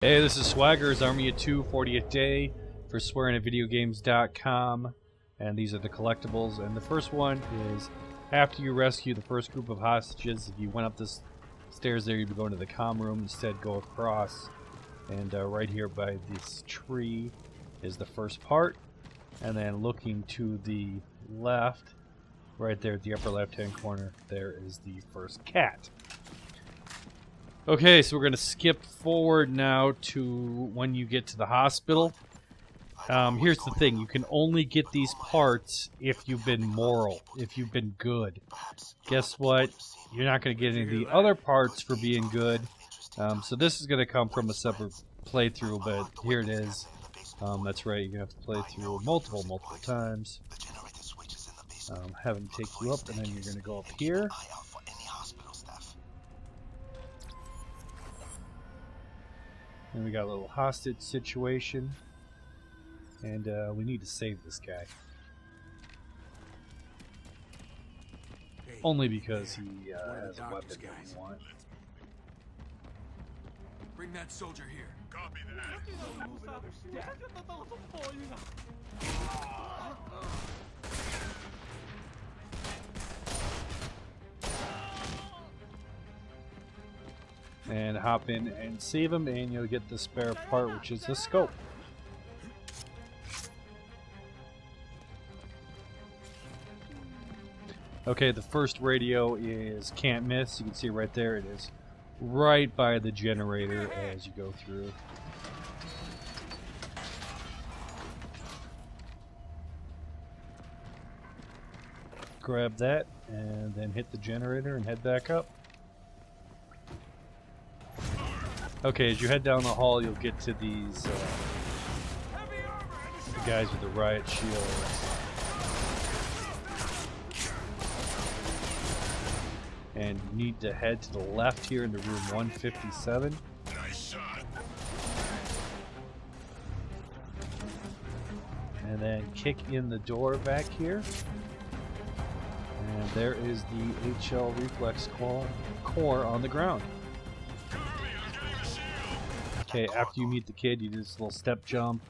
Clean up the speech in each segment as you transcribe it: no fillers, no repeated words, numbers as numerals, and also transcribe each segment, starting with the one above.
Hey, this is Swagger's Army of Two, 40th day for swearingatvideogames.com, and these are the collectibles. And the first one is after you rescue the first group of hostages. If you went up the stairs there, you'd be going to the comm room. Instead, go across, and right here by this tree is the first part. And then looking to the left, right there at the upper left-hand corner, there is the first cat. Okay, so we're going to skip forward now to when you get to the hospital. Here's the thing. You can only get these parts if you've been moral, if you've been good. Guess what? You're not going to get any of the other parts for being good. So this is going to come from a separate playthrough, but here it is. That's right, you're going to have to play through multiple times. Have them take you up, and then you're going to go up here. And we got a little hostage situation, and we need to save this guy. Only because he has a weapon that we want. Bring that soldier here. Copy that. And hop in and save him, and you'll get the spare part, which is the scope. Okay, the first radio is can't miss. You can see right there, it is right by the generator as you go through. Grab that, and then hit the generator and head back up. Okay, as you head down the hall, you'll get to these the guys with the riot shields. And you need to head to the left here into room 157. Nice shot. And then kick in the door back here. And there is the HL reflex core on the ground. Okay, after you meet the kid, you do this little step jump.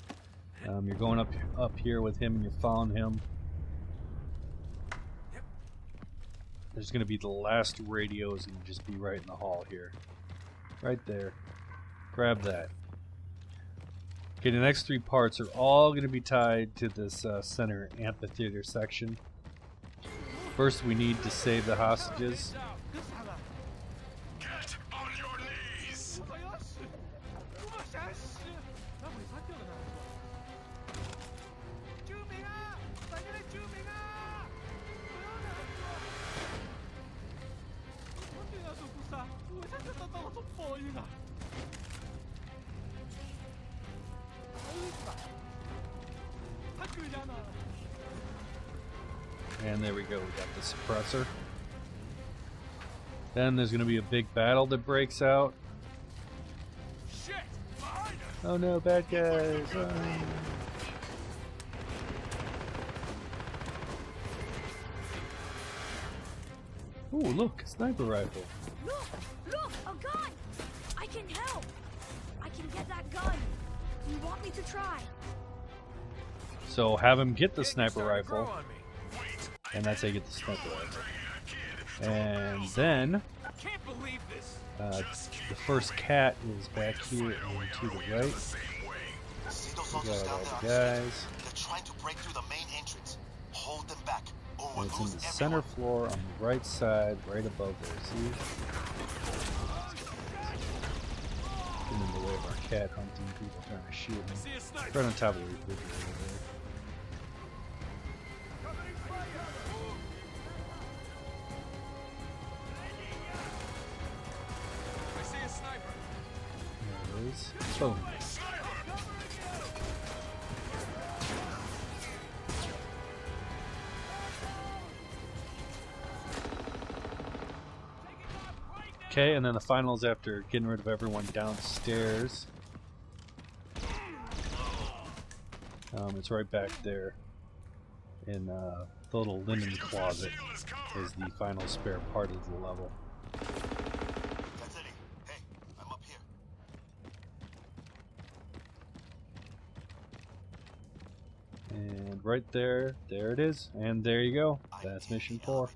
You're going up here with him, and you're following him. There's going to be the last radio is going to just be right in the hall here. Right there. Grab that. Okay, the next three parts are all going to be tied to this center amphitheater section. First, we need to save the hostages. Get on your knees. And there we go, we got the suppressor. Then there's going to be a big battle that breaks out. Shit! Behind us. Oh no, bad guys! Ooh, look, a sniper rifle. Look! Look! A gun! I can help! I can get that gun! Do you want me to try? So have him get the sniper Starting to grow rifle, on me. Wait. and that's how you get the sniper rifle. And then I can't believe this. the first cat is back here and to the right. See those We soldiers got all down the there? guys. They're trying to break through the main entrance. Hold them back, or And we'll it's in lose the everyone. center floor on the right side, right above there. See? Getting in the way of our cat hunting, people trying to shoot him. See a sniper. Right on top of the refrigerator there. I see a sniper. There it is. Boom. Okay, and then the finals after getting rid of everyone downstairs. It's right back there in the little linen closet is the final spare part of the level. That's it. Hey, I'm up here. And right there, there it is. And there you go. That's mission 4.